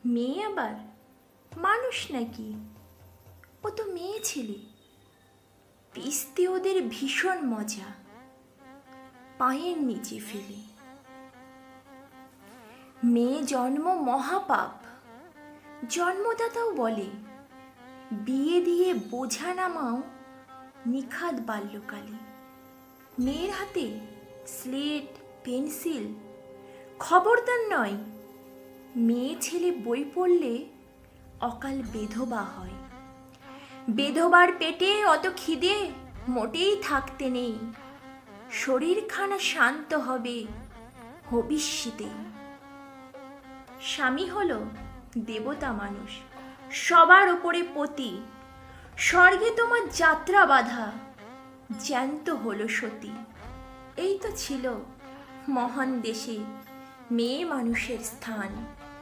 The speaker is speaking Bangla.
মেয়ে আবার মানুষ নাকি? ও তো মেয়ে ছেলে। পিষতে ওদের ভীষণ মজা, পায়ের নিচে ফেলে। মেয়ে জন্ম মহাপাপ, জন্মদাতাও বলে। বিয়ে দিয়ে বোঝা নামাও নিখাদ বাল্যকালে। মেয়ের হাতে স্লেট পেন্সিল, খবরদার নয়। মেয়ে ছেলে বই পড়লে অকাল বেধবা হয়। বেধবার পেটে অত খিদে মোটেই থাকতে নেই। শরীরখানা শান্ত হবে হবিষ্যিতে। স্বামী হলো দেবতা মানুষ, সবার ওপরে পতি। স্বর্গে তোমার যাত্রা বাধা, জ্যান্ত হলো সতী। এই তো ছিল মহান দেশে মেয়ে মানুষের স্থান।